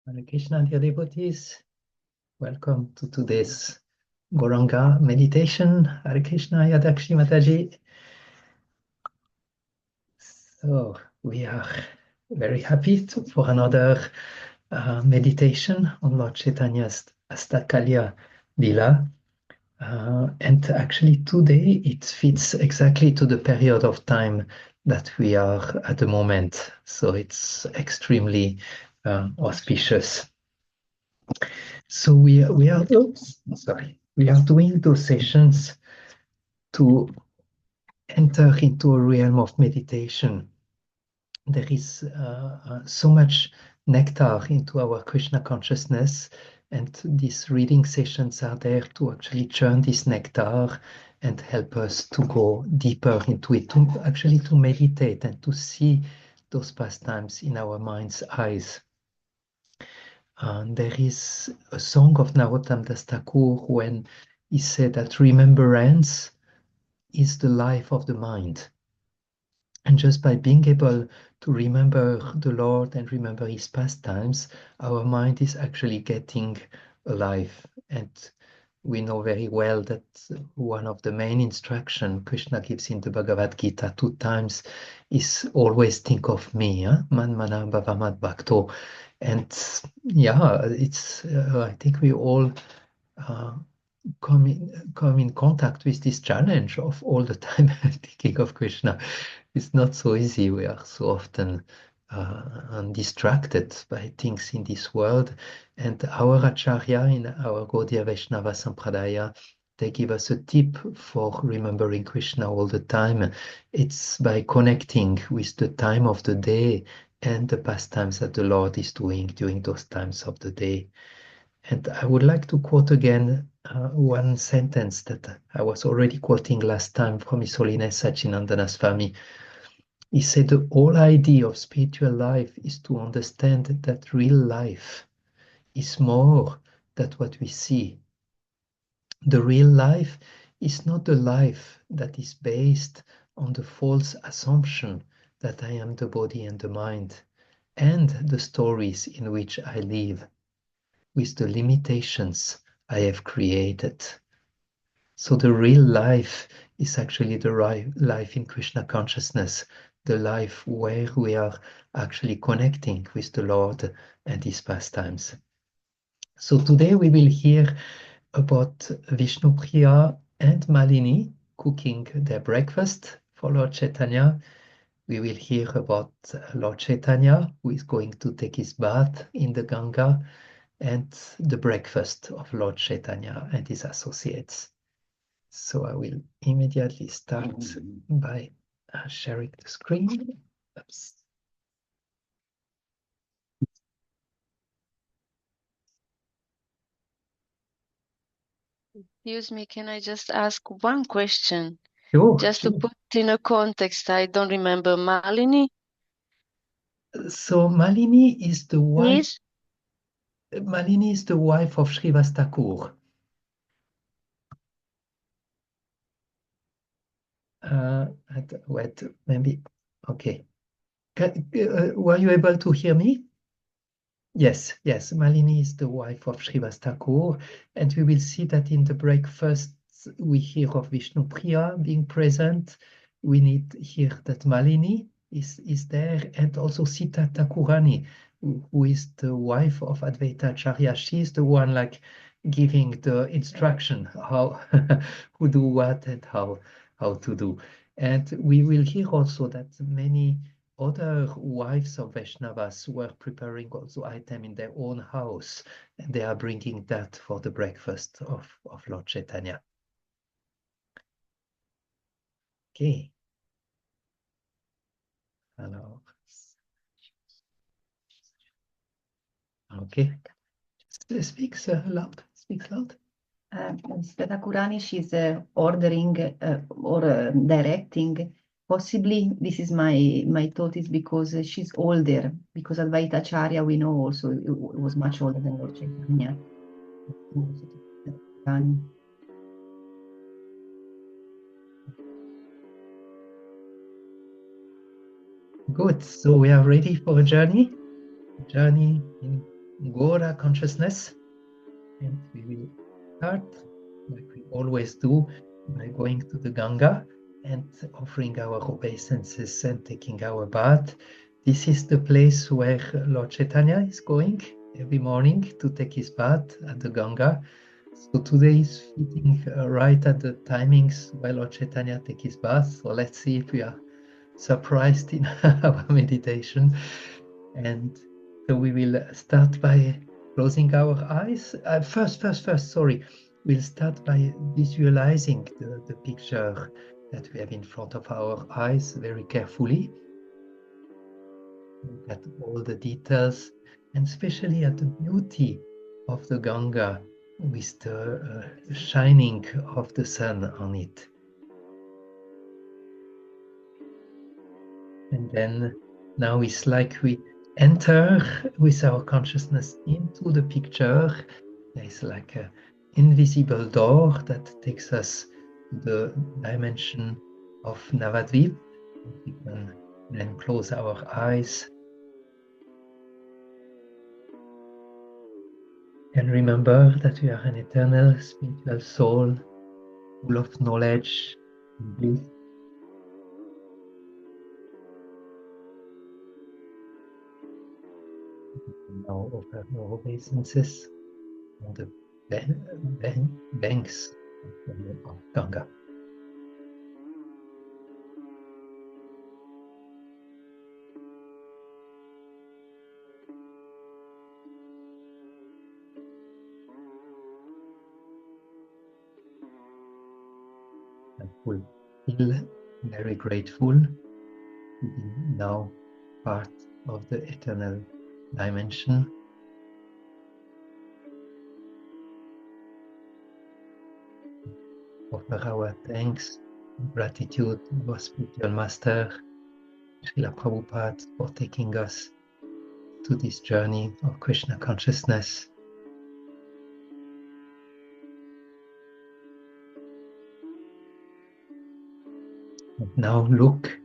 Hare Krishna, dear devotees. Welcome to today's Gauranga meditation. Hare Krishna, Yadakshi Mataji. So we are very happy for another meditation on Lord Chaitanya's Astakalya Lila. And actually today it fits exactly to the period of time that we are at the moment. So it's extremely auspicious. So we are doing those sessions to enter into a realm of meditation. There is so much nectar into our Krishna consciousness, and these reading sessions are there to actually churn this nectar and help us to go deeper into it, to meditate and to see those pastimes in our mind's eyes. There is a song of Narottam Das Thakur when he said that remembrance is the life of the mind. And just by being able to remember the Lord and remember his pastimes, our mind is actually getting alive. And we know very well that one of the main instructions Krishna gives in the Bhagavad Gita 2 times is always think of me, man mana bhavamad bhakto. And yeah, it's I think we all come in contact with this challenge of all the time thinking of Krishna. It's not so easy. We are so often distracted by things in this world. And our Acharya in our Gaudiya Vaishnava Sampradaya, they give us a tip for remembering Krishna all the time. It's by connecting with the time of the day and the pastimes that the Lord is doing during those times of the day. And I would like to quote again one sentence that I was already quoting last time from His Holiness Sachinandana Swami. He said the whole idea of spiritual life is to understand that real life is more than what we see. The real life is not the life that is based on the false assumption that I am the body and the mind, and the stories in which I live, with the limitations I have created. So the real life is actually the life in Krishna consciousness, the life where we are actually connecting with the Lord and his pastimes. So today we will hear about Vishnu Priya and Malini cooking their breakfast for Lord Chaitanya. We will hear about Lord Chaitanya, who is going to take his bath in the Ganga, and the breakfast of Lord Chaitanya and his associates. So I will immediately start by sharing the screen. Oops. Excuse me, can I just ask one question? Sure, Just sure. to put in a context, I don't remember Malini. So Malini is the wife. Please? Malini is the wife of Srivas Thakur. Wait, maybe. Okay. Were you able to hear me? Yes, yes. Malini is the wife of Srivas Thakur, and we will see that in the breakfast we hear of Vishnu Priya being present. We need here that Malini is there, and also Sita Thakurani, who is the wife of Advaita Acharya. She is the one like giving the instruction how who do what and how to do. And we will hear also that many other wives of Vaishnavas were preparing also item in their own house, and they are bringing that for the breakfast of Lord Chaitanya. Okay. Alors, okay. Speaks loud. Speaks loud. Sveta Kurani, she's ordering or directing. Possibly, this is my thought, is because she's older. Because Advaita Acharya, we know also was much older than Lord Chaitanya. Good. So we are ready for a journey in Gora consciousness, and we will start like we always do by going to the Ganga and offering our obeisances and taking our bath. This is the place where Lord Chaitanya is going every morning to take his bath at the Ganga. So today is fitting right at the timings where Lord Chaitanya takes his bath. So let's see if we are surprised in our meditation. And so we will start by closing our eyes. First, sorry. We'll start by visualizing the picture that we have in front of our eyes very carefully. Look at all the details and especially at the beauty of the Ganga with the shining of the sun on it. And then now it's like we enter with our consciousness into the picture. There's like an invisible door that takes us to the dimension of Navadvip. We can then close our eyes and remember that we are an eternal spiritual soul full of knowledge and bliss. Now offer our obeisances on the banks of Ganga. And we feel very grateful to be now part of the eternal dimension. Offer our thanks and gratitude to our spiritual master, Srila Prabhupada, for taking us to this journey of Krishna consciousness. And now look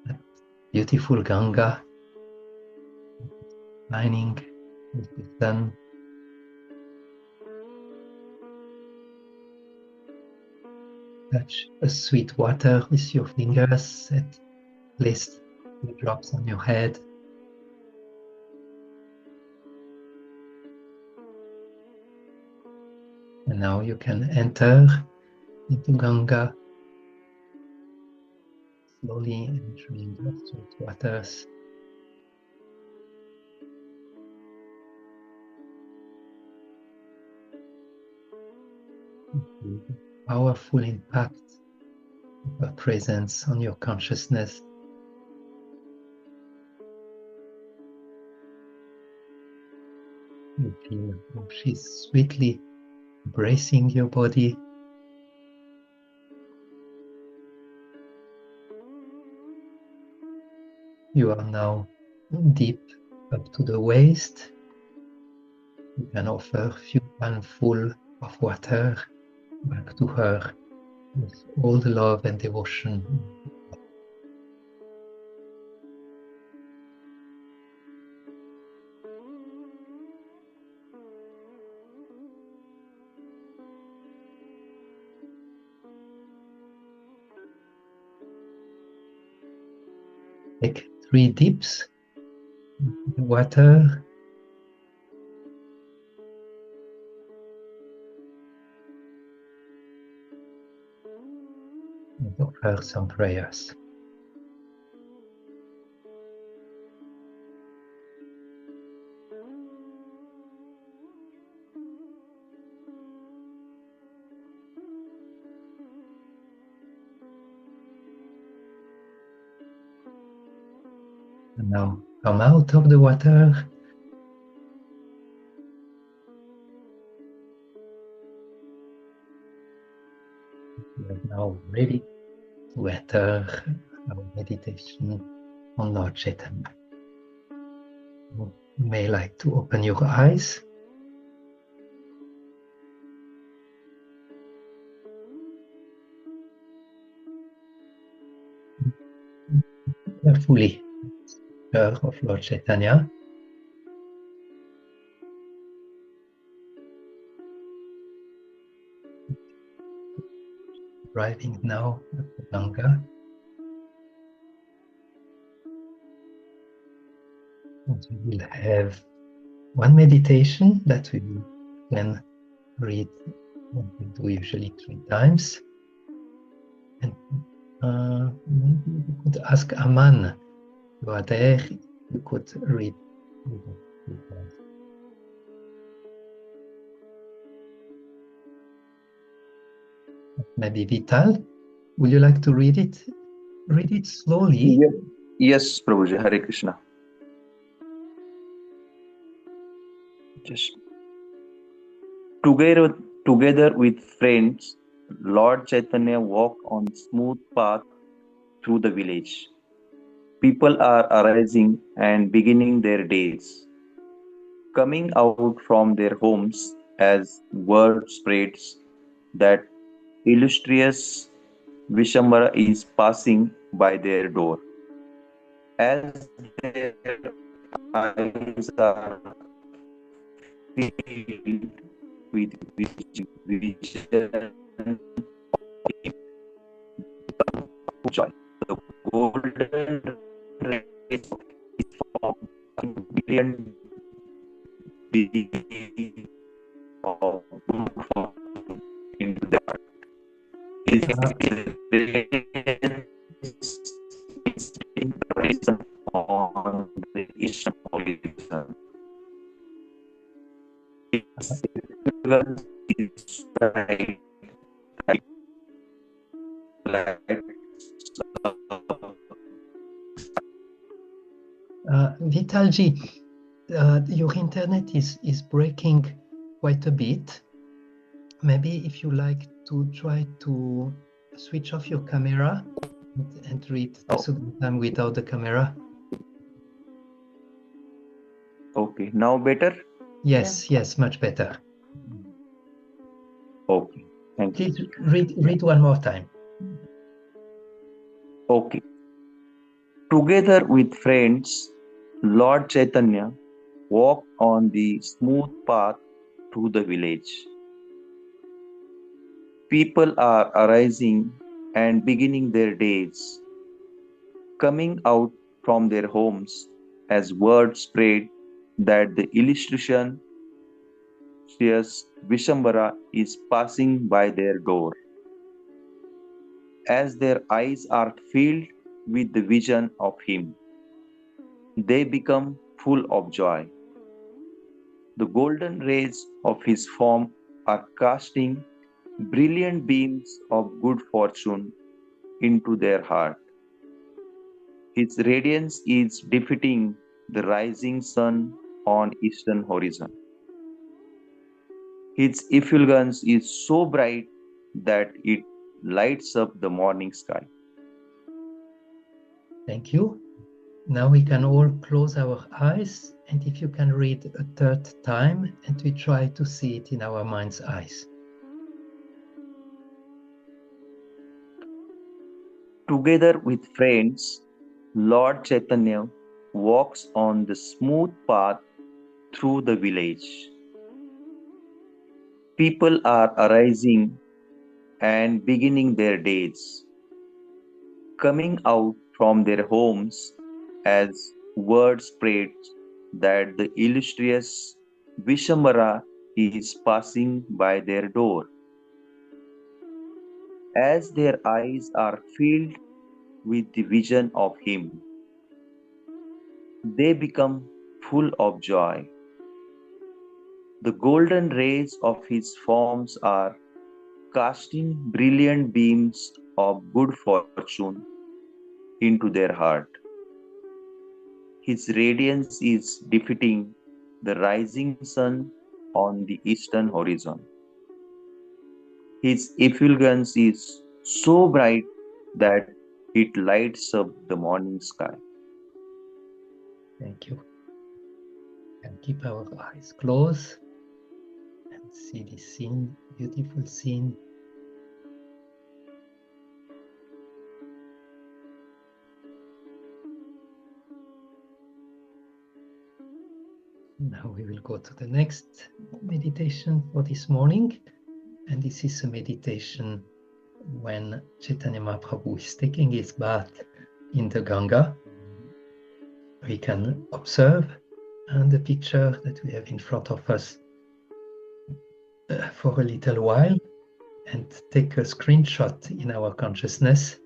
at beautiful Ganga shining with the sun. Touch a sweet water with your fingers and place the drops on your head. And now you can enter into Ganga, slowly entering the sweet waters. The powerful impact of her presence on your consciousness. You feel how she's sweetly embracing your body. You are now deep up to the waist. You can offer a few handfuls of water back to her with all the love and devotion. Take 3 dips into the water. And offer some prayers. And now come out of the water. We are now ready to enter our meditation on Lord Chaitanya. You may like to open your eyes. Carefully, of Lord Chaitanya. arriving now at Gauranga. And we will have one meditation that we will then read, what we do usually 3 times. And maybe we could ask Aman, you are there, you could read. Maybe Vital, would you like to read it? Read it slowly. Yes, Prabhuji. Hare Krishna. Just together with friends, Lord Chaitanya walked on smooth path through the village. People are arising and beginning their days, coming out from their homes as word spreads that illustrious Vishambara is passing by their door. As their eyes are filled with vision joy, the golden rays of his form, brilliant beams of good form into the heart. His brilliance is in the horizon on the eastern horizon. His influence is bright, light. Vitalji, your internet is breaking quite a bit. Maybe if you like to try to switch off your camera and read the second time without the camera. Okay, now better? Yes, yes, much better. Okay, thank you. Please read one more time. Okay. Together with friends, Lord Chaitanya walked on the smooth path through the village. People are arising and beginning their days, coming out from their homes as word spread that the illustrious Vishambara is passing by their door. As their eyes are filled with the vision of him, they become full of joy. The golden rays of his form are casting brilliant beams of good fortune into their heart. His radiance is defeating the rising sun on eastern horizon. His effulgence is so bright that it lights up the morning sky. Thank you. Now we can all close our eyes, and if you can read a third time, and we try to see it in our mind's eyes. Together with friends, Lord Chaitanya walks on the smooth path through the village. People are arising and beginning their days, coming out from their homes as word spreads that the illustrious Vishambara is passing by their door. As their eyes are filled with the vision of him, they become full of joy. The golden rays of his forms are casting brilliant beams of good fortune into their heart. His radiance is defeating the rising sun on the eastern horizon. His effulgence is so bright that it lights up the morning sky. Thank you. And keep our eyes closed and see this scene, beautiful scene. Now we will go to the next meditation for this morning. And this is a meditation when Chaitanya Mahaprabhu is taking his bath in the Ganga. We can observe the picture that we have in front of us for a little while and take a screenshot in our consciousness.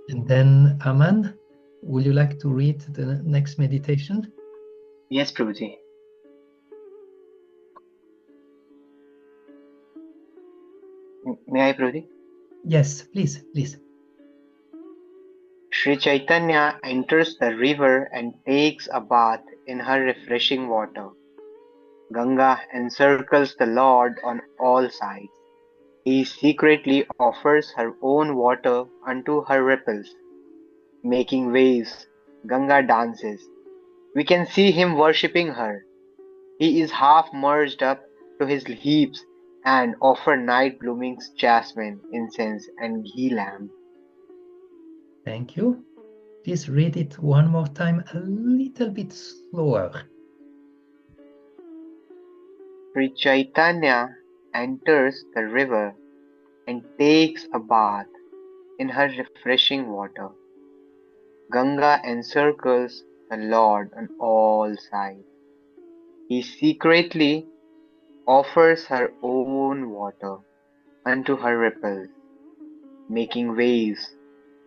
And then, Aman, would you like to read the next meditation? Yes, Prabhuji. May I, Prabhuji? Yes, please, please. Sri Chaitanya enters the river and takes a bath in her refreshing water. Ganga encircles the Lord on all sides. He secretly offers her own water unto her ripples. Making waves, Ganga dances. We can see him worshipping her. He is half merged up to his heaps and offer night blooming jasmine, incense, and ghee lamp. Thank you. Please read it one more time, a little bit slower. Sri Chaitanya enters the river and takes a bath in her refreshing water. Ganga encircles the Lord on all sides. He secretly offers her own water unto her ripples. Making waves,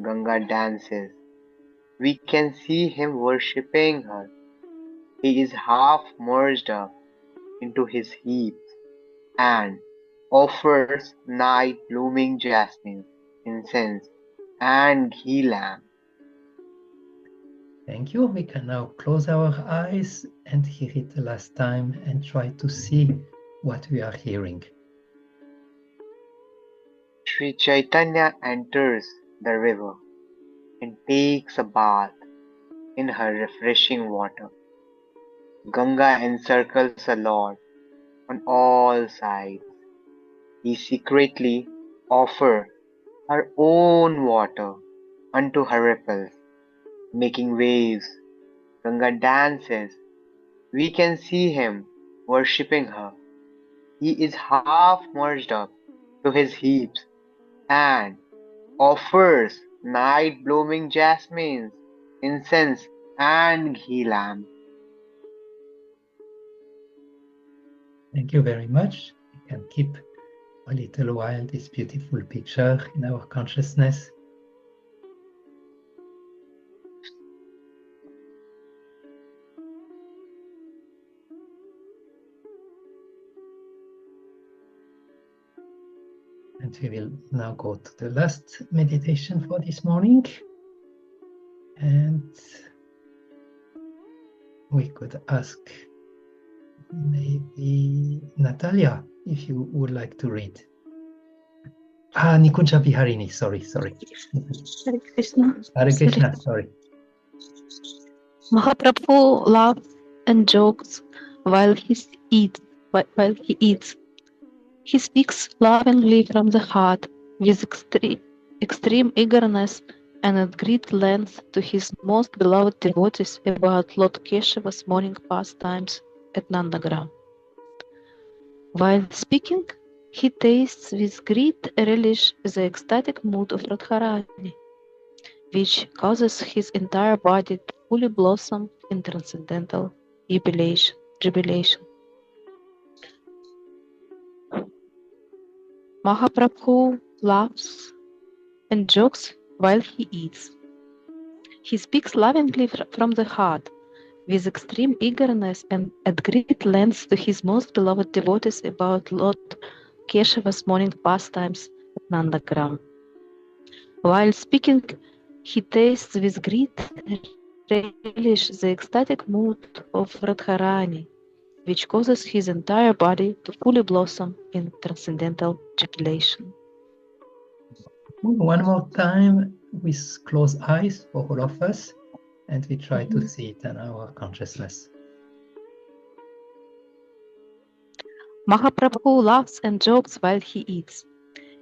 Ganga dances. We can see him worshipping her. He is half merged up into his heaps and offers night blooming jasmine, incense, and ghee lamp. Thank you. We can now close our eyes and hear it the last time and try to see what we are hearing. Sri Chaitanya enters the river and takes a bath in her refreshing water. Ganga encircles the Lord on all sides. He secretly offers her own water unto her ripples. Making waves, Ganga dances. We can see him worshipping her. He is half merged up to his heaps and offers night blooming jasmines, incense, and ghee lamp. Thank you very much. We can keep a little while this beautiful picture in our consciousness. And we will now go to the last meditation for this morning. And we could ask maybe Natalia, if you would like to read. Nikunja Biharini, sorry. Hare Krishna. Hare Krishna, sorry. Mahaprabhu laughs and jokes while he eats. He speaks lovingly from the heart with extreme eagerness and at great length to his most beloved devotees about Lord Kesava's morning pastimes at Nandagram. While speaking, he tastes with great relish the ecstatic mood of Radharani, which causes his entire body to fully blossom in transcendental jubilation. Mahaprabhu laughs and jokes while he eats. He speaks lovingly from the heart, with extreme eagerness and at great length to his most beloved devotees about Lord Kesava's morning pastimes at Nandagram. While speaking, he tastes with great relish the ecstatic mood of Radharani, which causes his entire body to fully blossom in transcendental jubilation. One more time with closed eyes for all of us, and we try to see it in our consciousness. Mahaprabhu laughs and jokes while he eats.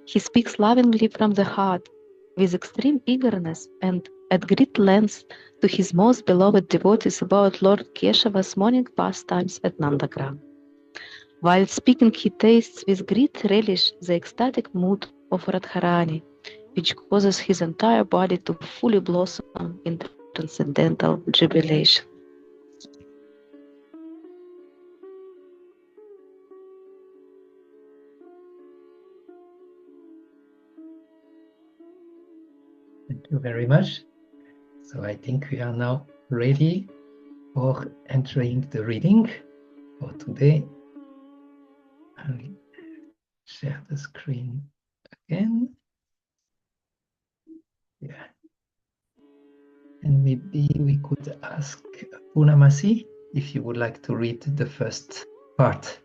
He speaks lovingly from the heart, with extreme eagerness and at great length to his most beloved devotees about Lord Kesava's morning pastimes at Nandagram. While speaking, he tastes with great relish the ecstatic mood of Radharani, which causes his entire body to fully blossom in transcendental jubilation. Thank you very much. So I think we are now ready for entering the reading for today. I'll share the screen again. Yeah. And maybe we could ask Punamasi if you would like to read the first part.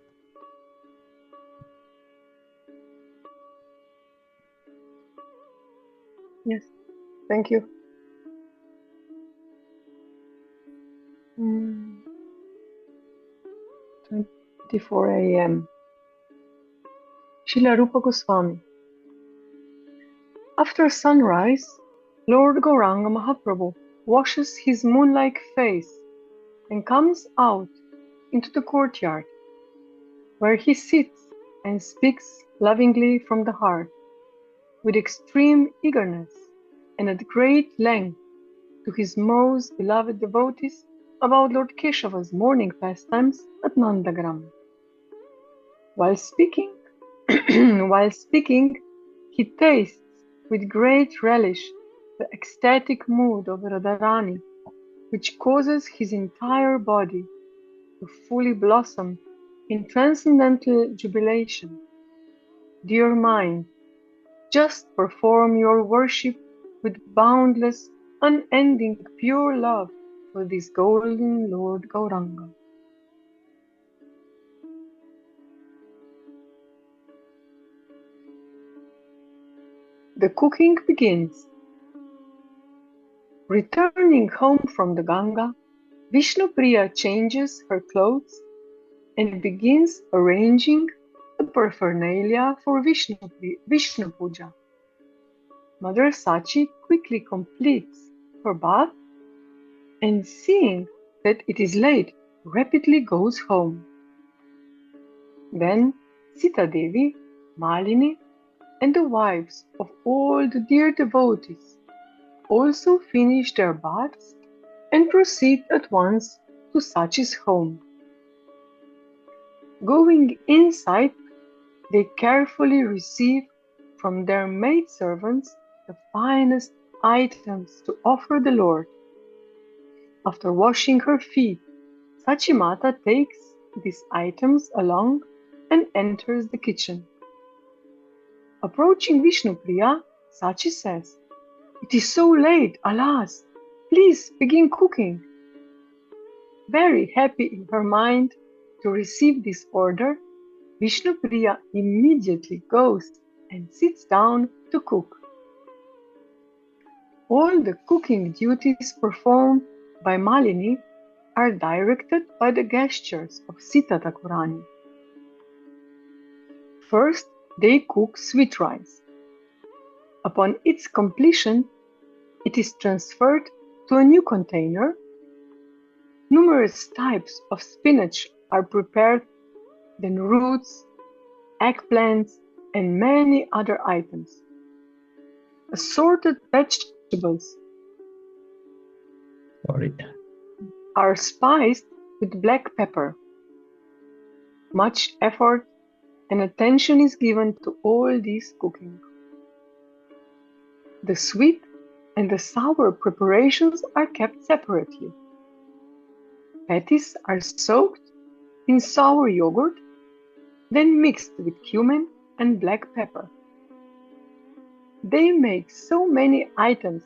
Yes, thank you. 24 a.m. Srila Rupa Goswami. After sunrise, Lord Gauranga Mahaprabhu washes his moon-like face and comes out into the courtyard, where he sits and speaks lovingly from the heart, with extreme eagerness and at great length to his most beloved devotees about Lord Keshava's morning pastimes at Nandagram. While speaking, he tastes with great relish the ecstatic mood of Radharani, which causes his entire body to fully blossom in transcendental jubilation. Dear mind, just perform your worship with boundless, unending, pure love for this golden Lord Gauranga. The cooking begins. Returning home from the Ganga, Vishnupriya changes her clothes and begins arranging the paraphernalia for Vishnu Puja. Mother Sachi quickly completes her bath and, seeing that it is late, rapidly goes home. Then Sita Devi, Malini, and the wives of all the dear devotees also finish their baths and proceed at once to Sachi's home. Going inside, they carefully receive from their maidservants the finest items to offer the Lord. After washing her feet, Sachimata takes these items along and enters the kitchen. Approaching Vishnupriya, Sachi says, "It is so late, alas! Please begin cooking." Very happy in her mind to receive this order, Vishnupriya immediately goes and sits down to cook. All the cooking duties performed by Malini are directed by the gestures of Sita Thakurani. First, they cook sweet rice. Upon its completion, it is transferred to a new container. Numerous types of spinach are prepared, then roots, eggplants, and many other items. Assorted vegetables are spiced with black pepper. Much effort and attention is given to all this cooking. The sweet and the sour preparations are kept separately. Patties are soaked in sour yogurt, then mixed with cumin and black pepper. They make so many items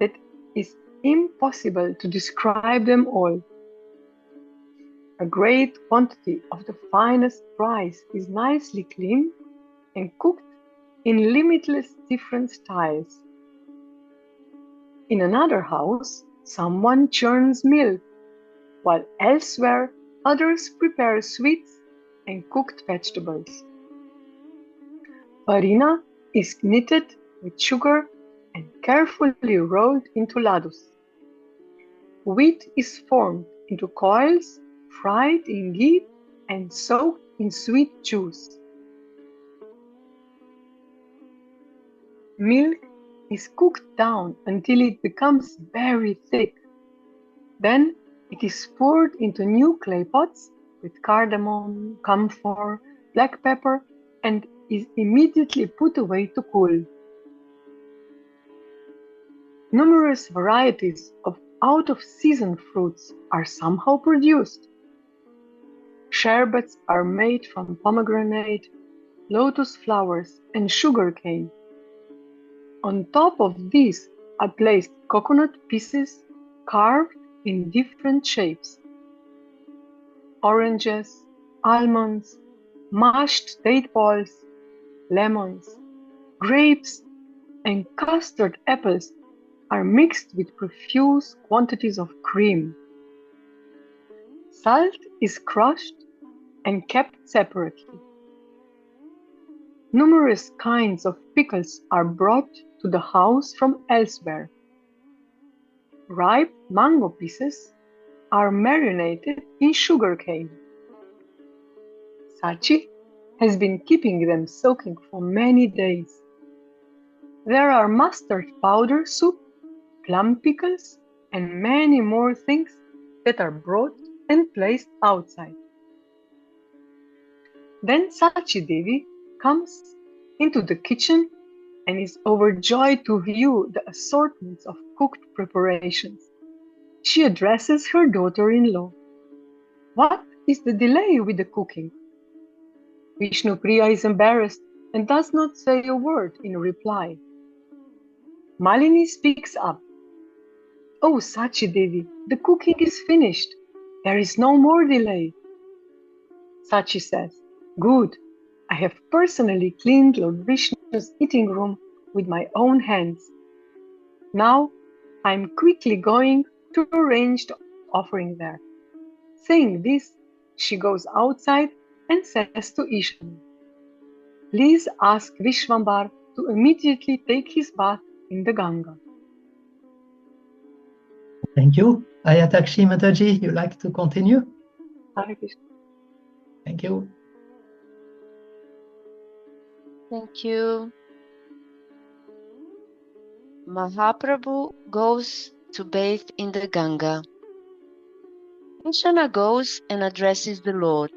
that it is impossible to describe them all. A great quantity of the finest rice is nicely cleaned and cooked in limitless different styles. In another house, someone churns milk, while elsewhere others prepare sweets and cooked vegetables. Farina is knitted with sugar and carefully rolled into ladus. Wheat is formed into coils, fried in ghee, and soaked in sweet juice. Milk is cooked down until it becomes very thick. Then it is poured into new clay pots with cardamom, camphor, black pepper, and is immediately put away to cool. Numerous varieties of out-of-season fruits are somehow produced. Sherbets are made from pomegranate, lotus flowers, and sugarcane. On top of these are placed coconut pieces carved in different shapes. Oranges, almonds, mashed date balls, lemons, grapes, and custard apples are mixed with profuse quantities of cream. Salt is crushed and kept separately. Numerous kinds of pickles are brought to the house from elsewhere. Ripe mango pieces are marinated in sugarcane. Sachi has been keeping them soaking for many days. There are mustard powder soup, plum pickles, and many more things that are brought and placed outside. Then Sachi Devi comes into the kitchen and is overjoyed to view the assortments of cooked preparations. She addresses her daughter-in-law. What is the delay with the cooking? Vishnupriya is embarrassed and does not say a word in reply. Malini speaks up. Oh, Sachi Devi, the cooking is finished. There is no more delay. Sachi says, Good. I have personally cleaned Lord Vishnu's eating room with my own hands. Now I am quickly going to arrange the offering there. Saying this, she goes outside and says to Ishani, Please ask Vishwambar to immediately take his bath in the Ganga. Thank you. Ayatakshi Mataji, you like to continue? Hare Krishna. Thank you. Thank you. Mahaprabhu goes to bathe in the Ganga. Krishna goes and addresses the Lord.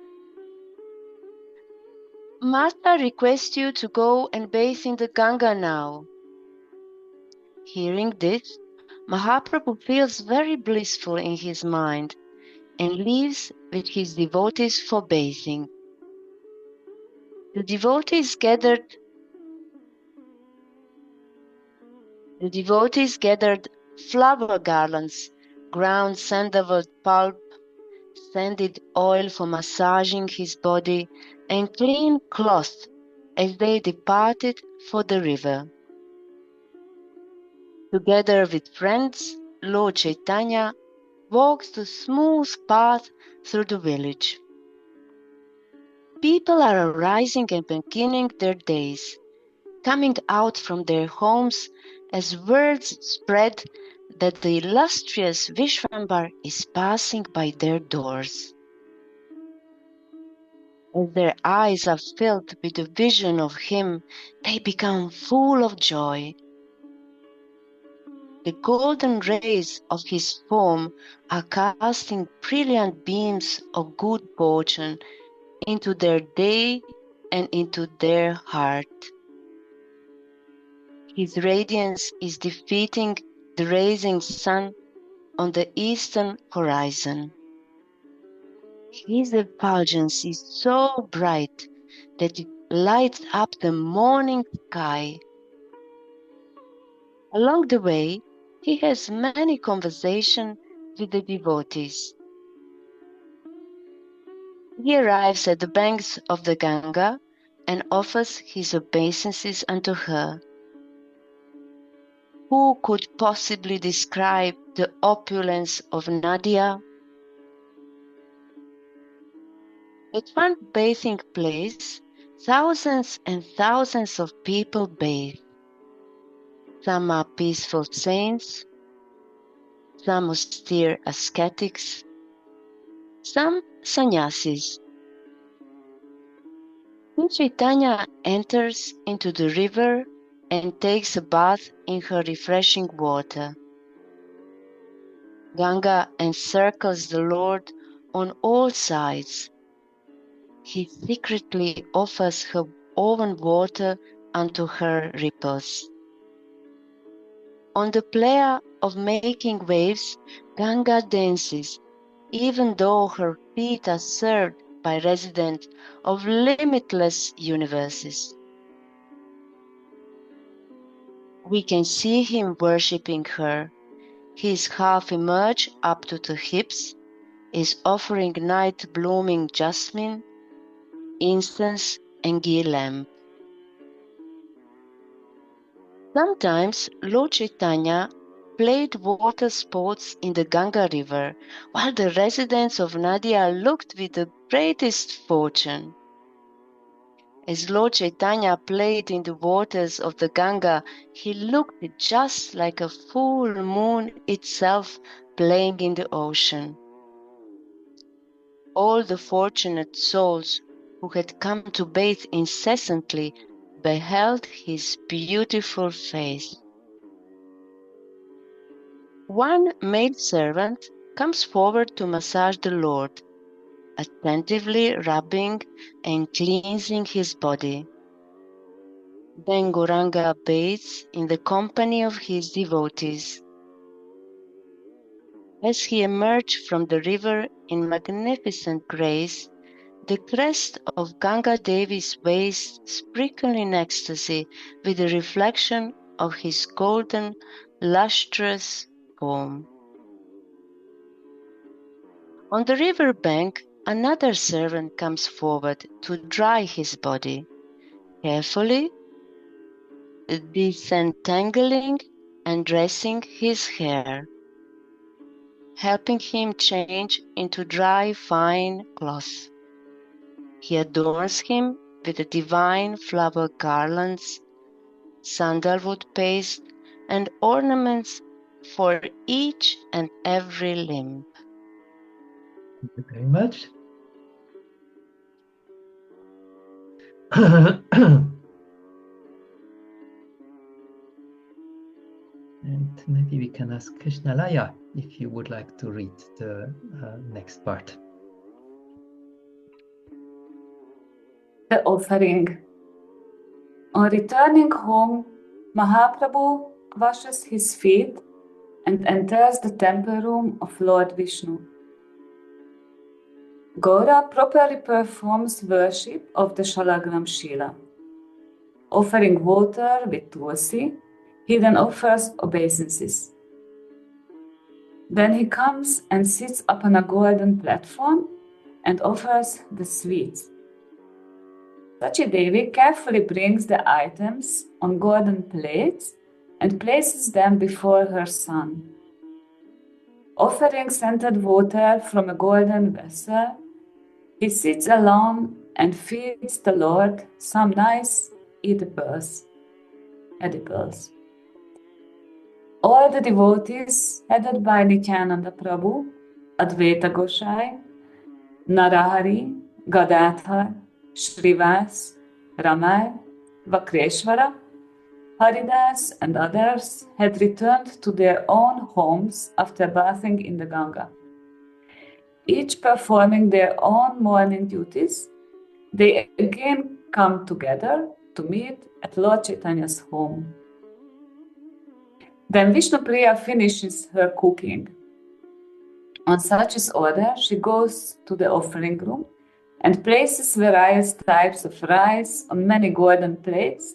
Master requests you to go and bathe in the Ganga now. Hearing this, Mahaprabhu feels very blissful in his mind and leaves with his devotees for bathing. The devotees gathered flower garlands, ground sandalwood pulp, scented oil for massaging his body, and clean cloth as they departed for the river. Together with friends, Lord Chaitanya walks the smooth path through the village. People are arising and beginning their days, coming out from their homes as words spread that the illustrious Vishwambar is passing by their doors. As their eyes are filled with the vision of him, they become full of joy. The golden rays of his form are casting brilliant beams of good fortune into their day and into their heart. His radiance is defeating the rising sun on the eastern horizon. His effulgence is so bright that it lights up the morning sky. Along the way, he has many conversations with the devotees. He arrives at the banks of the Ganga and offers his obeisances unto her. Who could possibly describe the opulence of Nadia? At one bathing place, thousands and thousands of people bathe. Some are peaceful saints, some austere ascetics, some sannyasis. King Chaitanya enters into the river and takes a bath in her refreshing water. Ganga encircles the Lord on all sides. He secretly offers her own water unto her ripples. On the plea of making waves, Ganga dances, even though her feet are served by residents of limitless universes. We can see him worshipping her. He is half emerged up to the hips, is offering night blooming jasmine, incense, and ghee lamp. Sometimes Lord Chaitanya played water sports in the Ganga river, while the residents of Nadia looked with the greatest fortune. As Lord Chaitanya played in the waters of the Ganga, he looked just like a full moon itself playing in the ocean. All the fortunate souls who had come to bathe incessantly beheld his beautiful face. One male servant comes forward to massage the Lord, attentively rubbing and cleansing his body. Then Gauranga bathes in the company of his devotees. As he emerged from the river in magnificent grace, the crest of Ganga Devi's waist sprinkled in ecstasy with the reflection of his golden, lustrous form. On the river bank, another servant comes forward to dry his body, carefully disentangling and dressing his hair, helping him change into dry, fine cloth. He adorns him with the divine flower garlands, sandalwood paste, and ornaments for each and every limb. Thank you very much. And maybe we can ask Krishnalaya if you would like to read the next part. The offering. On returning home, Mahaprabhu washes his feet and enters the temple room of Lord Vishnu. Gaura properly performs worship of the Shalagram Shila. Offering water with tulsi, he then offers obeisances. Then he comes and sits upon a golden platform and offers the sweets. Sachi Devi carefully brings the items on golden plates and places them before her son. Offering scented water from a golden vessel, he sits alone and feeds the Lord some nice edibles. All the devotees, headed by Nityananda Prabhu, Advaita Gosai, Narahari, Gadadhar, Srivas, Ramay, Vakreshwara, Haridas, and others had returned to their own homes after bathing in the Ganga. Each performing their own morning duties, they again come together to meet at Lord Chaitanya's home. Then Vishnupriya finishes her cooking. On Sachi's order, she goes to the offering room and places various types of rice on many golden plates.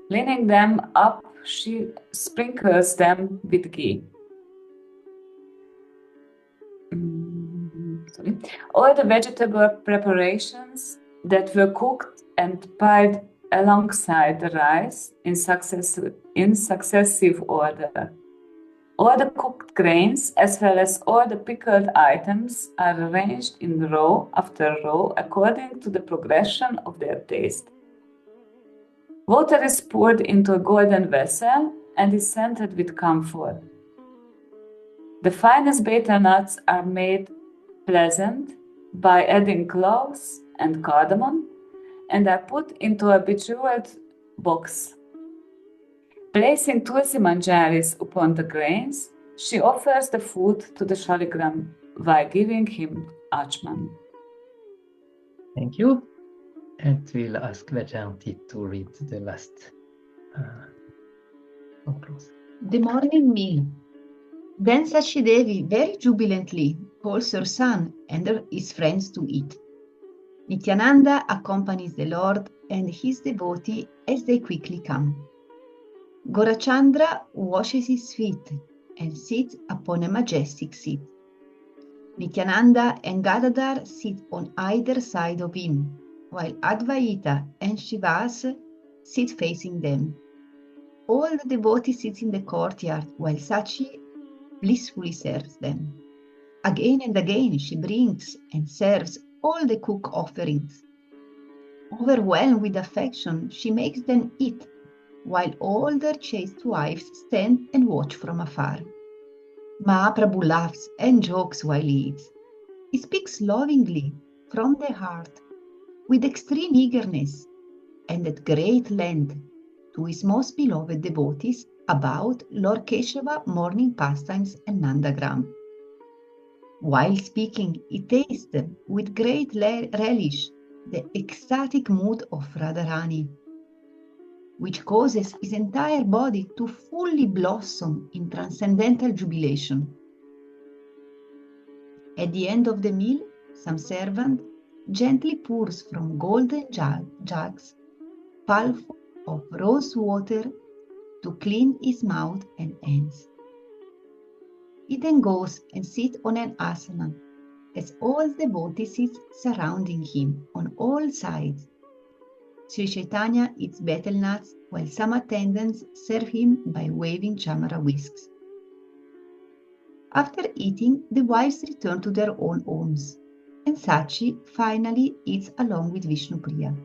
Cleaning them up, she sprinkles them with ghee. All the vegetable preparations that were cooked and piled alongside the rice in successive order. All the cooked grains, as well as all the pickled items, are arranged in row after row according to the progression of their taste. Water is poured into a golden vessel and is scented with camphor. The finest betel nuts are made pleasant by adding cloves and cardamom, and are put into a bejeweled box. Placing Tulsi manjaris upon the grains, she offers the food to the shaligram while giving him Achman. Thank you. And we'll ask Vajanti to read the last conclusion. The morning meal. Then Sachi Devi very jubilantly calls her son and his friends to eat. Nityananda accompanies the Lord and his devotee as they quickly come. Gaurachandra washes his feet and sits upon a majestic seat. Nityananda and Gadadhar sit on either side of him, while Advaita and Shivas sit facing them. All the devotees sit in the courtyard while Sachi blissfully serves them. Again and again she brings and serves all the cook offerings. Overwhelmed with affection, she makes them eat, while all their chaste wives stand and watch from afar. Mahaprabhu laughs and jokes while he eats. He speaks lovingly, from the heart, with extreme eagerness, and at great length, to his most beloved devotees about Lord Keshava morning pastimes and Nandagram. While speaking, he tastes with great relish the ecstatic mood of Radharani, which causes his entire body to fully blossom in transcendental jubilation. At the end of the meal, some servant gently pours from golden jugs palful of rose water to clean his mouth and hands. He then goes and sits on an asana, as all the devotees sit surrounding him on all sides. Sri Chaitanya eats betel nuts, while some attendants serve him by waving chamara whisks. After eating, the wives return to their own homes, and Sachi finally eats along with Vishnupriya.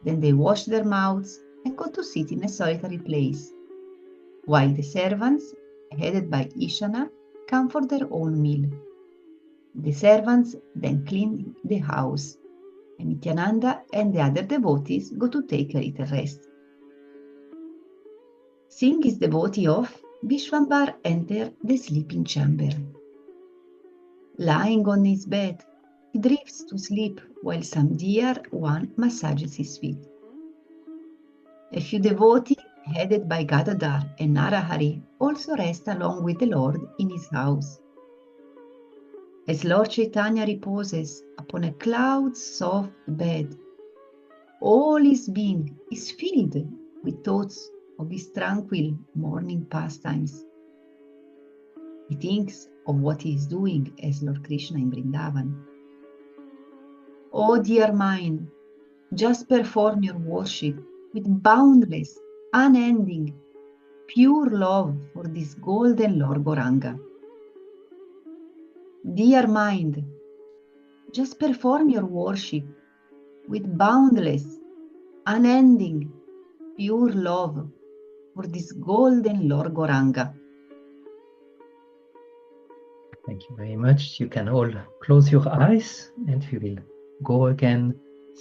Then they wash their mouths and go to sit in a solitary place, while the servants, headed by Ishana, come for their own meal. The servants then clean the house, and Nityananda and the other devotees go to take a little rest. Seeing his devotee off, Vishwambar enters the sleeping chamber. Lying on his bed, he drifts to sleep while some dear one massages his feet. A few devotees, headed by Gadadhar and Narahari, also rest along with the Lord in his house. As Lord Chaitanya reposes upon a cloud-soft bed, all his being is filled with thoughts of his tranquil morning pastimes. He thinks of what he is doing as Lord Krishna in Vrindavan. Oh dear mind, just perform your worship with boundless, unending, pure love for this golden Lord Gauranga. Dear mind, just perform your worship with boundless, unending, pure love for this golden Lord Gauranga. Thank you very much. You can all close your eyes and we will go again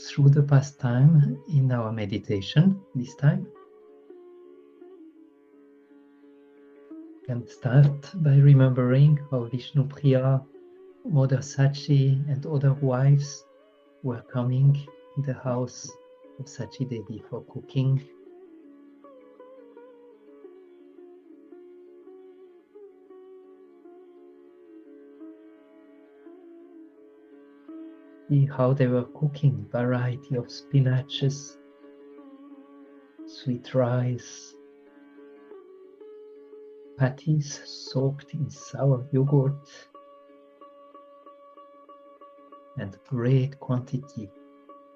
through the pastime in our meditation this time. And start by remembering how Vishnupriya, Mother Sachi and other wives were coming in the house of Sachi Devi for cooking. See how they were cooking variety of spinaches, sweet rice, patties soaked in sour yogurt, and great quantity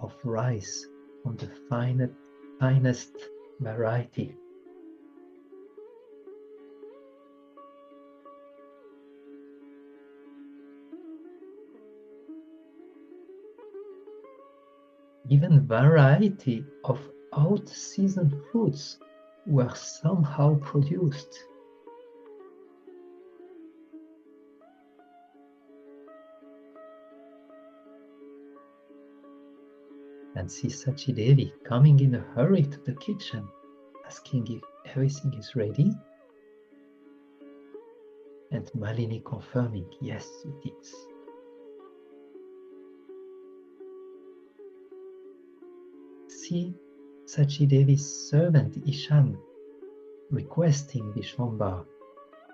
of rice from the finest variety. Even variety of out-season fruits were somehow produced. and sees Sachidevi coming in a hurry to the kitchen, asking if everything is ready, and Malini confirming, yes, it is. See Sachidevi's servant Isham requesting Vishwambar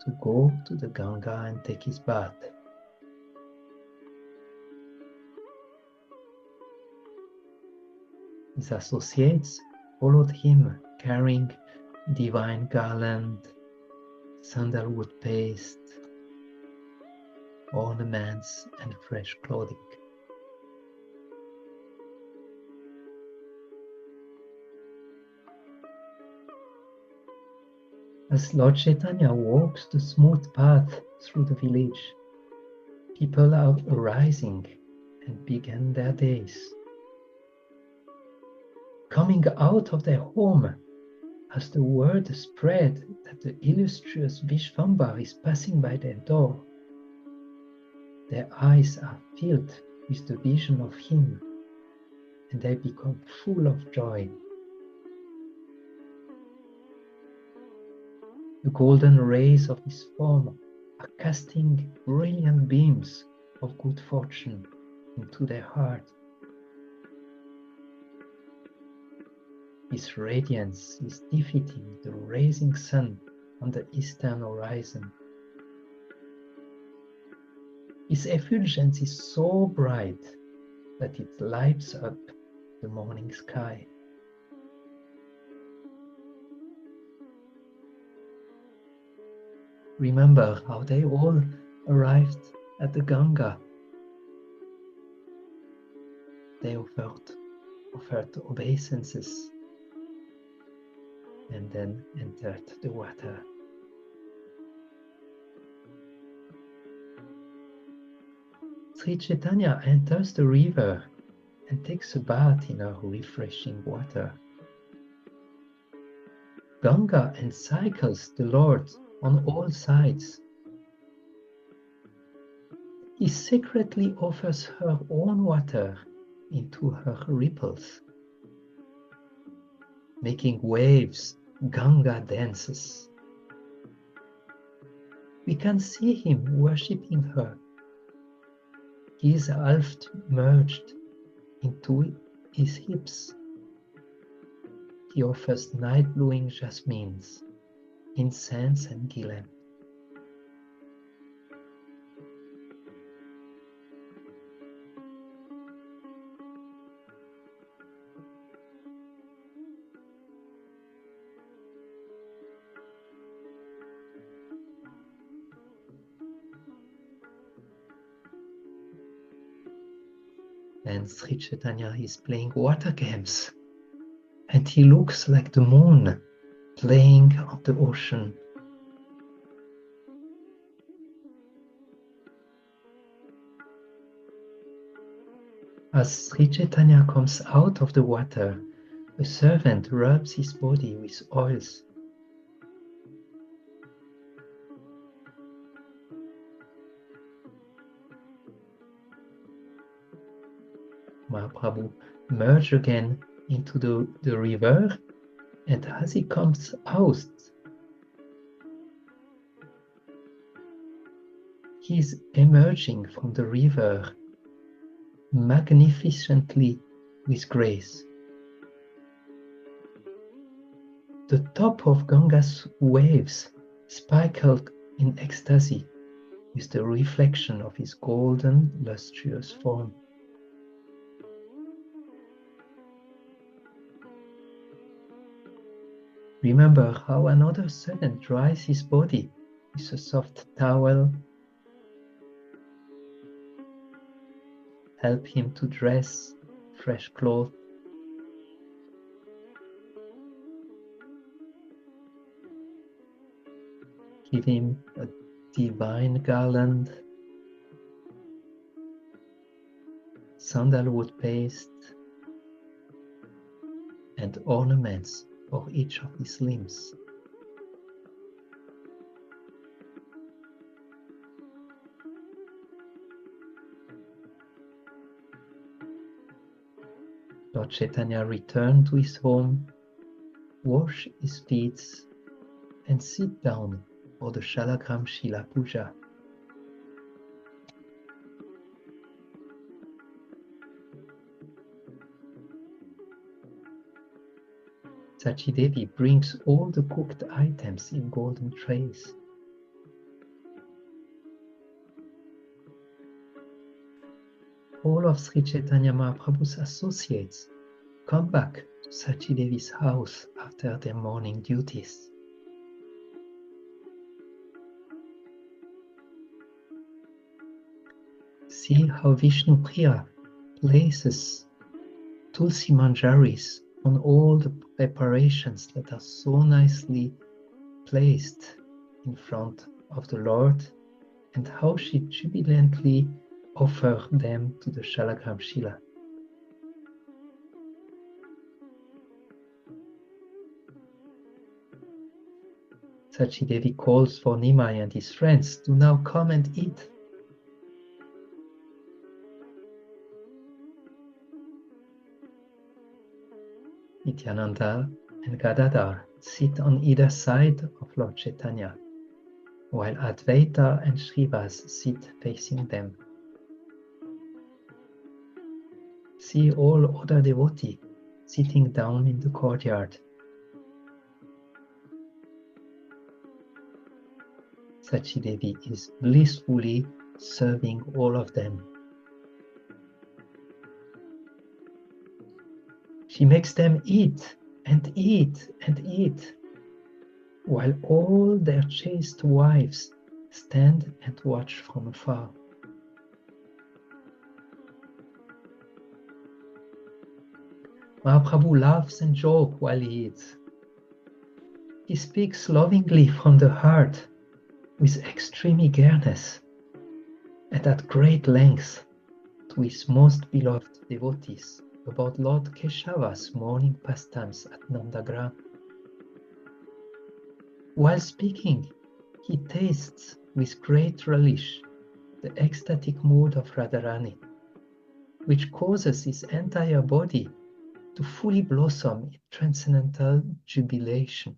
to go to the Ganga and take his bath. His associates followed him, carrying divine garland, sandalwood paste, ornaments, and fresh clothing. As Lord Chaitanya walks the smooth path through the village, people are arising and begin their days. Coming out of their home as the word spread that the illustrious Vishvambar is passing by their door, their eyes are filled with the vision of him, and they become full of joy. The golden rays of his form are casting brilliant beams of good fortune into their heart. His radiance is defeating the rising sun on the eastern horizon. His effulgence is so bright that it lights up the morning sky. Remember how they all arrived at the Ganga. They offered obeisances and then entered the water. Sri Chaitanya enters the river and takes a bath in her refreshing water. Ganga encircles the Lord on all sides. He secretly offers her own water into her ripples, making waves, Ganga dances. We can see him worshipping her. He is half merged into his hips. He offers night-blowing jasmines, incense and gilem. And Sri Chaitanya is playing water games, and he looks like the moon playing on the ocean. As Sri Chaitanya comes out of the water, a servant rubs his body with oils. Mahaprabhu merges again into the river, and as he comes out, he is emerging from the river magnificently with grace. The top of Ganga's waves sparkled in ecstasy with the reflection of his golden, lustrous form. Remember how another servant dries his body with a soft towel, help him to dress fresh clothes, give him a divine garland, sandalwood paste, and ornaments for each of his limbs. Lord Chaitanya returned to his home, washed his feet, and sit down for the Shalagram Shila Puja. Sachidevi brings all the cooked items in golden trays. All of Sri Chaitanya Mahaprabhu's associates come back to Sachidevi's house after their morning duties. See how Vishnu Priya places Tulsi Manjaris on all the preparations that are so nicely placed in front of the Lord, and how she jubilantly offers them to the Shalagram Shila. Sachidevi calls for Nimai and his friends to now come and eat. Nityananda and Gadadhar sit on either side of Lord Chaitanya, while Advaita and Srivas sit facing them. See all other devotees sitting down in the courtyard. Sachidevi is blissfully serving all of them. She makes them eat and eat and eat, while all their chaste wives stand and watch from afar. Mahaprabhu laughs and jokes while he eats. He speaks lovingly from the heart, with extreme eagerness, and at great length to his most beloved devotees about Lord Keshava's morning pastimes at Nandagram. While speaking, he tastes with great relish the ecstatic mood of Radharani, which causes his entire body to fully blossom in transcendental jubilation.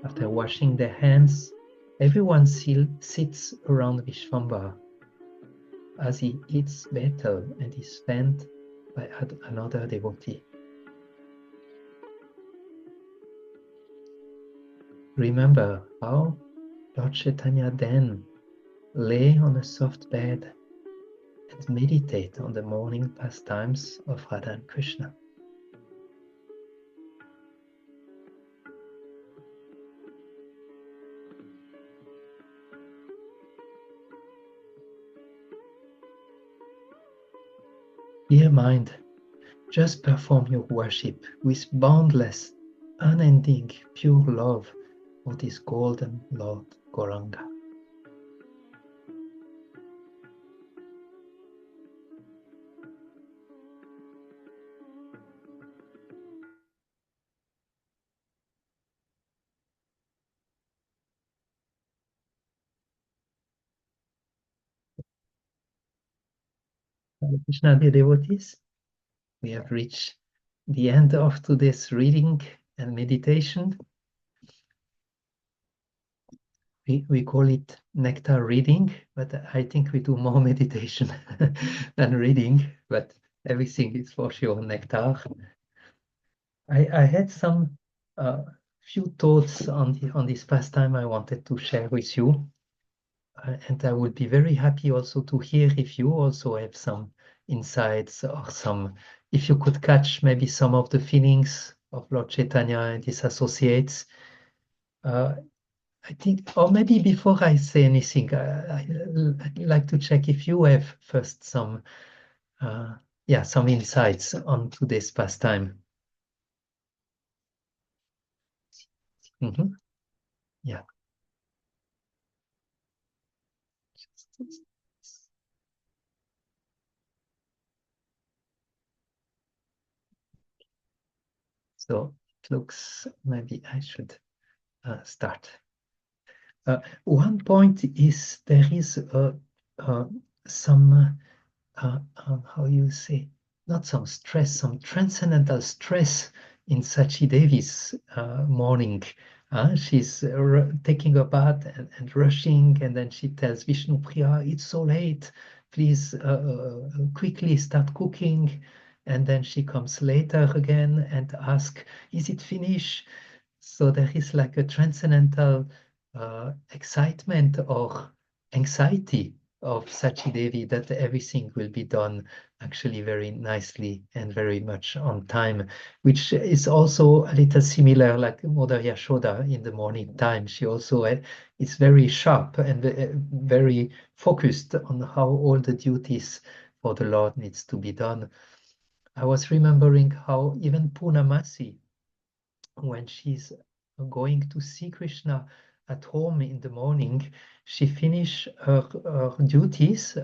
After washing their hands, everyone sits around Vishvambara as he eats betel and is fed by another devotee. Remember how Lord Chaitanya then lay on a soft bed and meditate on the morning pastimes of Radha and Krishna. Dear mind, just perform your worship with boundless, unending, pure love for this golden Lord Gauranga. Hare Krishna, dear devotees, we have reached the end of today's reading and meditation. We call it Nectar reading, but I think we do more meditation than reading, but everything is for sure Nectar. I had some few thoughts on this pastime I wanted to share with you. And I would be very happy also to hear if you also have some insights or if you could catch maybe some of the feelings of Lord Chaitanya and his associates. I think, or maybe before I say anything, I'd like to check if you have first some insights on today's pastime. Yeah. So looks, maybe I should start. One point is there is some, how you say, not some stress, some transcendental stress in Sachi Devi's morning. She's taking a bath and rushing, and then she tells Vishnu Priya, it's so late, please quickly start cooking. And then she comes later again and asks, is it finished? So there is like a transcendental excitement or anxiety of Sachi Devi that everything will be done actually very nicely and very much on time, which is also a little similar like Mother Yashoda in the morning time. She also is very sharp and very focused on how all the duties for the Lord needs to be done. I was remembering how even Purnamasi, when she's going to see Krishna at home in the morning, she finishes her duties,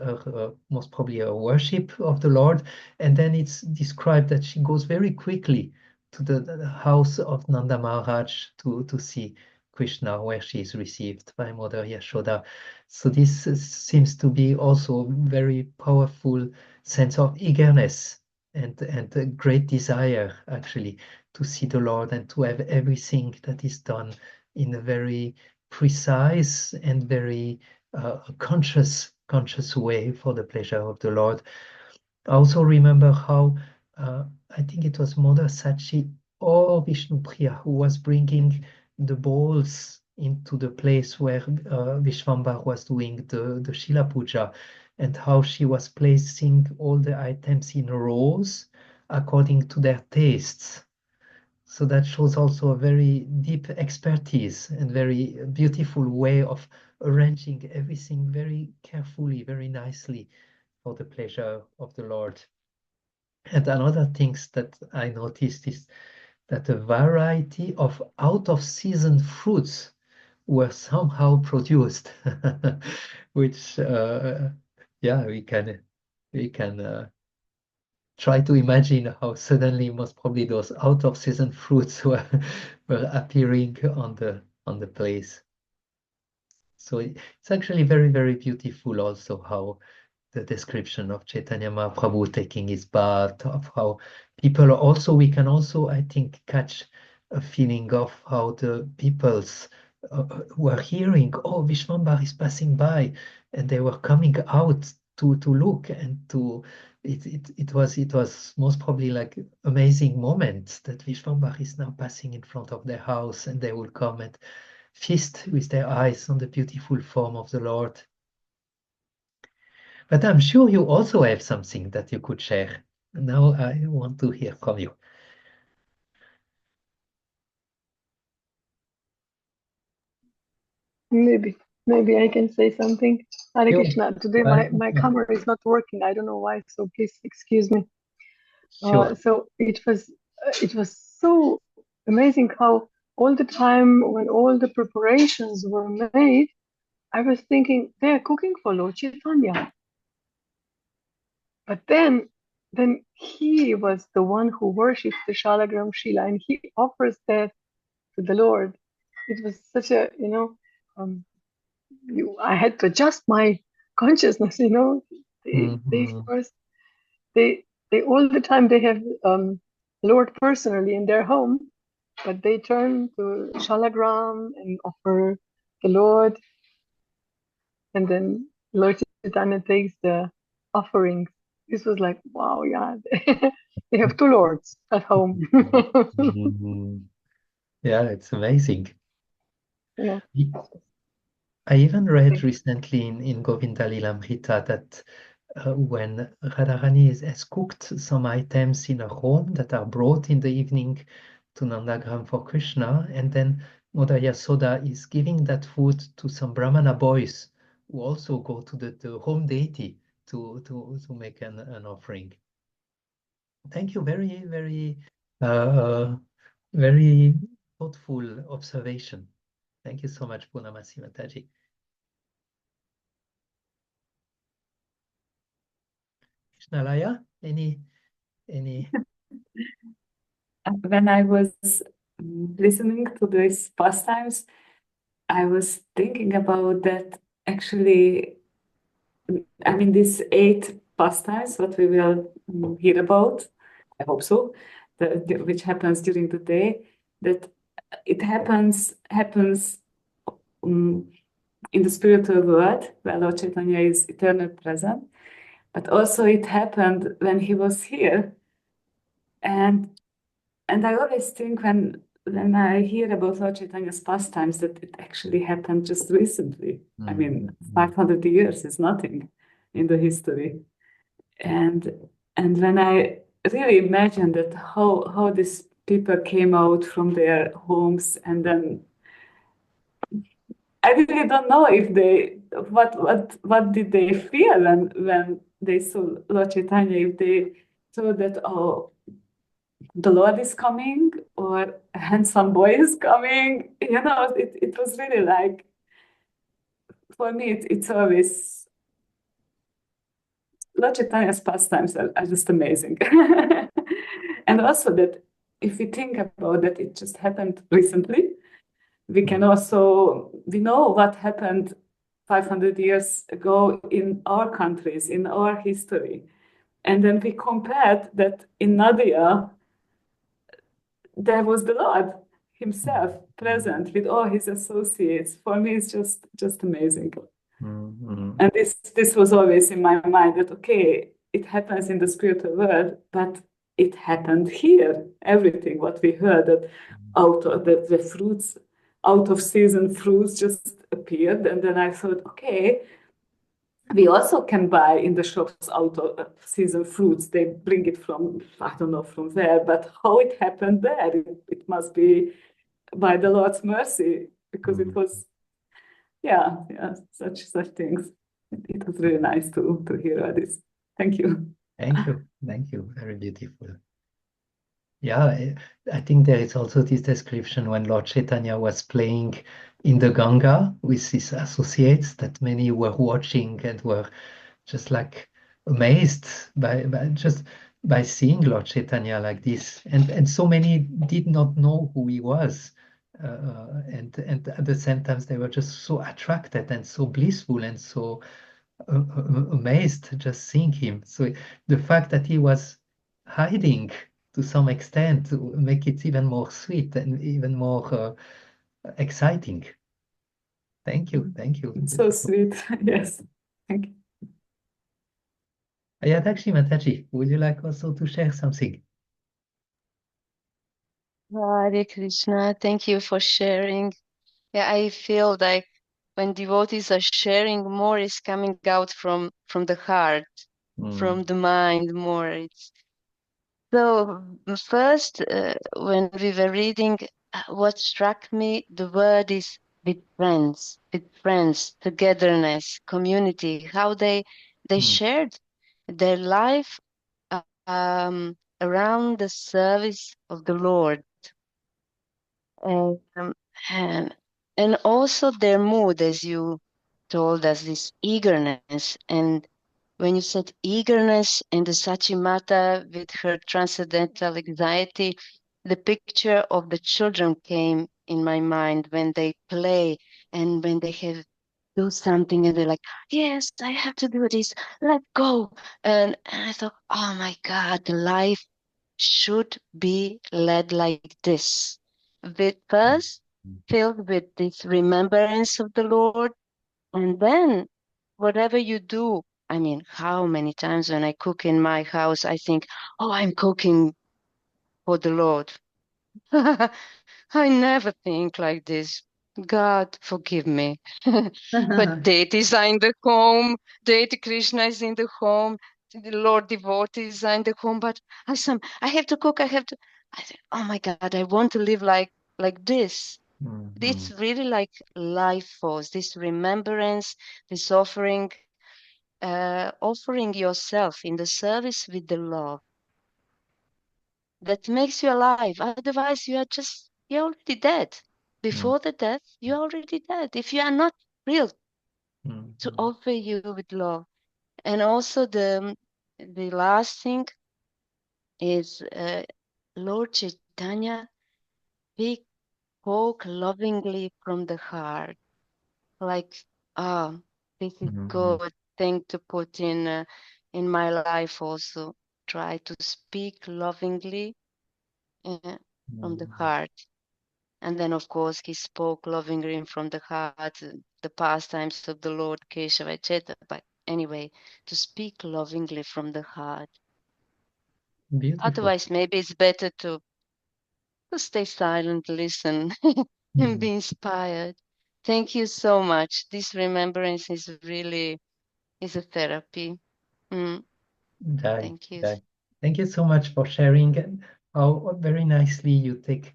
most probably her worship of the Lord, and then it's described that she goes very quickly to the house of Nanda Maharaj to see Krishna, where she is received by Mother Yashoda. So this seems to be also very powerful sense of eagerness and a great desire, actually, to see the Lord and to have everything that is done in a very precise and very conscious way for the pleasure of the Lord. I also remember how I think it was Mother Sachi or Vishnu Priya who was bringing the bowls into the place where Vishwambar was doing the Shila Puja, and how she was placing all the items in rows according to their tastes. So that shows also a very deep expertise and very beautiful way of arranging everything very carefully, very nicely for the pleasure of the Lord. And another things that I noticed is that a variety of out-of-season fruits were somehow produced, which, yeah, we can try to imagine how suddenly most probably those out of season fruits were appearing on the place. So it's actually very, very beautiful also how the description of Chaitanya Mahaprabhu taking his bath, of how people also, we can also, I think, catch a feeling of how the peoples were hearing, oh, Vishwambar is passing by, and they were coming out to look and to, it was most probably like amazing moment that Vishwambar is now passing in front of their house, and they will come and feast with their eyes on the beautiful form of the Lord. But I'm sure you also have something that you could share. Now I want to hear from you. Maybe I can say something. Hare Sure. Krishna. Today my camera is not working. I don't know why, so please excuse me. Sure. So it was so amazing how all the time when all the preparations were made, I was thinking they are cooking for Lord Chaitanya. But then he was the one who worships the Shalagram Shila, and he offers that to the Lord. It was such a, I had to adjust my consciousness, they first, they all the time they have Lord personally in their home, but they turn to Shalagram and offer the Lord, and then Lord Chaitanya takes the offerings. This was like, wow, yeah, they have two lords at home. Yeah, it's amazing. Yeah. I even read recently in Govinda Lilamrita that when Radharani has cooked some items in a home that are brought in the evening to Nandagram for Krishna, and then Mother Yasoda is giving that food to some Brahmana boys who also go to the home deity to make an offering. Thank you. Very, very, very thoughtful observation. Thank you so much, Purnamasi Mataji. Krishnalaya, any? When I was listening to these pastimes, I was thinking about that actually. I mean, these 8 pastimes, what we will hear about, I hope so, which happens during the day, that it happens um, in the spiritual world, where Lord Chaitanya is eternal present, but also it happened when he was here. And I always think when I hear about Lord Chaitanya's pastimes that it actually happened just recently. I mean, 500 years is nothing in the history. And when I really imagine that how these people came out from their homes, and then I really don't know if they what did they feel when they saw Lord Chaitanya, if they thought that, oh, the Lord is coming, or a handsome boy is coming. It was really like, for me, it's always, Lord Chaitanya's pastimes are just amazing. And also that if we think about that, it just happened recently, we know what happened 500 years ago in our countries, in our history. And then we compared that in Nadia, there was the Lord himself present with all his associates. For me, it's just amazing. And this was always in my mind that, okay, it happens in the spiritual world, but it happened here. Everything what we heard, that out of the fruits, out of season fruits just appeared. And then I thought, okay, we also can buy in the shops out of season fruits. They bring it from, I don't know from where, but how it happened there, it must be by the Lord's mercy, because it was, such things. It was really nice to hear all this. Thank you. Thank you. Very beautiful. Yeah, I think there is also this description when Lord Chaitanya was playing in the Ganga with his associates, that many were watching and were just like amazed by seeing Lord Chaitanya like this, and so many did not know who he was, and at the same time they were just so attracted and so blissful and so amazed just seeing him. So the fact that he was hiding to some extent to make it even more sweet and even more exciting. Thank you. It's so sweet. Yes. Thank you. Ayadakshi Mataji, would you like also to share something? Hare Krishna, thank you for sharing. Yeah, I feel like when devotees are sharing, more is coming out from the heart, from the mind more. So first, when we were reading, what struck me, the word is with friends, togetherness, community, how they shared their life around the service of the Lord. Um, and, and also their mood, as you told us, this eagerness. And when you said eagerness and the Sachimata with her transcendental anxiety, the picture of the children came in my mind when they play and when they have do something and they're like, yes, I have to do this, let's go. And I thought, oh my God, life should be led like this. With first filled with this remembrance of the Lord, and then whatever you do, I mean, how many times when I cook in my house, I think, oh, I'm cooking for the Lord. I never think like this. God, forgive me. But deities are in the home, deity Krishna is in the home, the Lord devotees are in the home, but I have to cook, I think, oh my God, I want to live like this. It's really like life force, this remembrance, this offering yourself in the service with the love that makes you alive. Otherwise, you're already dead. Before the death, you're already dead. If you are not real to offer you with love. And also the last thing is Lord Chaitanya spoke lovingly from the heart, like, ah, this is good thing to put in my life also. Try to speak lovingly from the heart. And then, of course, he spoke lovingly from the heart, the pastimes of the Lord, Keshava, etc. But anyway, to speak lovingly from the heart. Beautiful. Otherwise, maybe it's better to stay silent, listen, and be inspired. Thank you so much. This remembrance is really is a therapy. Right, Thank you. right. Thank you so much for sharing and how very nicely you take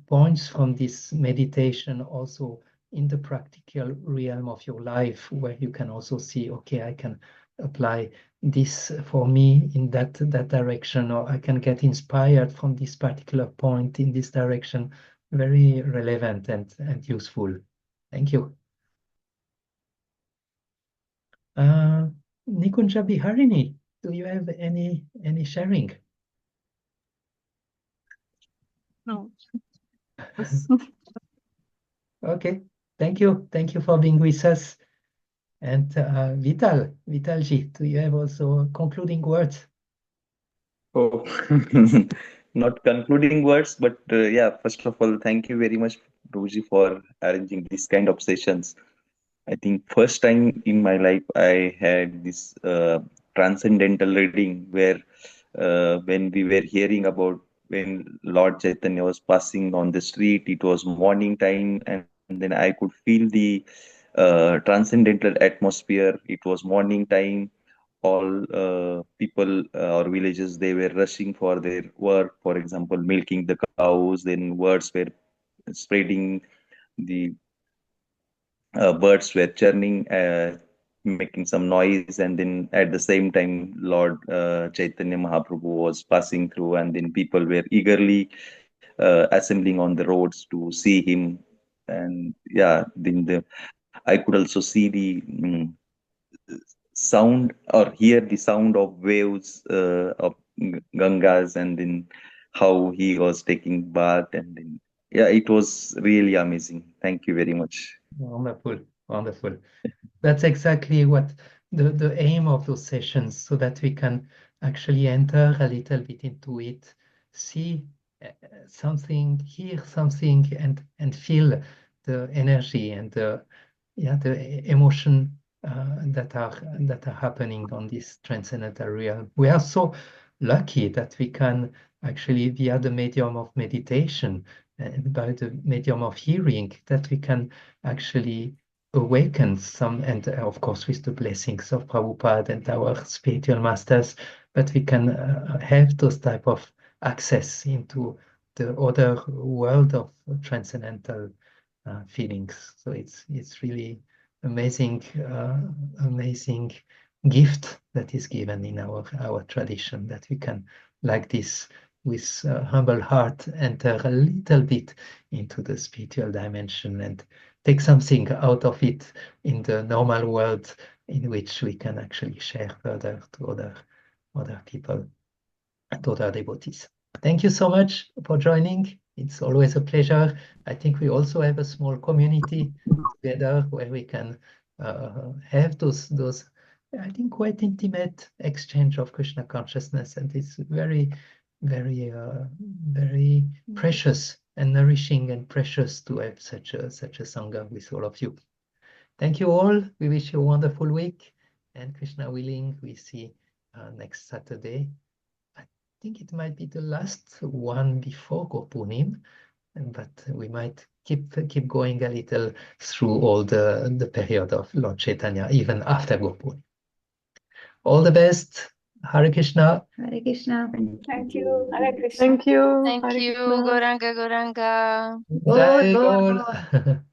points from this meditation also in the practical realm of your life, where you can also see, okay, I can apply this for me in that direction, or I can get inspired from this particular point in this direction. Very relevant and useful. Thank you. Nikunja Biharini, do you have any sharing? No. Okay, thank you. Thank you for being with us. And Vitalji, do you have also concluding words? Oh, not concluding words, but yeah, first of all, thank you very much, Roji, for arranging this kind of sessions. I think first time in my life I had this transcendental reading where when we were hearing about when Lord Chaitanya was passing on the street, it was morning time, and then I could feel the transcendental atmosphere. It was morning time. All people or villages, they were rushing for their work. For example, milking the cows. Then words were spreading. The birds were churning, making some noise, and then at the same time, Lord Chaitanya Mahaprabhu was passing through, and then people were eagerly assembling on the roads to see him. And yeah, then I could also see the sound or hear the sound of waves of Gangas, and then how he was taking bath, and then yeah, it was really amazing. Thank you very much. Wonderful, wonderful. That's exactly what the aim of those sessions, so that we can actually enter a little bit into it, see something, hear something, and feel the energy and the emotion that are happening on this transcendental realm. We are so lucky that we can actually, via the medium of meditation and by the medium of hearing, that we can actually awaken some, and of course with the blessings of Prabhupada and our spiritual masters, but we can have those type of access into the other world of transcendental feelings. So it's really amazing, amazing gift that is given in our tradition, that we can, like this, with humble heart, enter a little bit into the spiritual dimension and take something out of it in the normal world, in which we can actually share further to other people and other devotees. Thank you so much for joining. It's always a pleasure. I think we also have a small community together where we can have those I think quite intimate exchange of Krishna consciousness, and it's very very precious and nourishing and precious to have such a sangha with all of you. Thank you all. We wish you a wonderful week, and Krishna willing, we see next Saturday. I think it might be the last one before Gopunim, but we might keep going a little through all the period of Lord Chaitanya, even after Gopunim. All the best. Hare Krishna. Hare Krishna. Thank you. Hare Krishna. Thank you. Thank Hare you, Krishna. Gauranga, Gauranga. Jai Gaur, Gaur.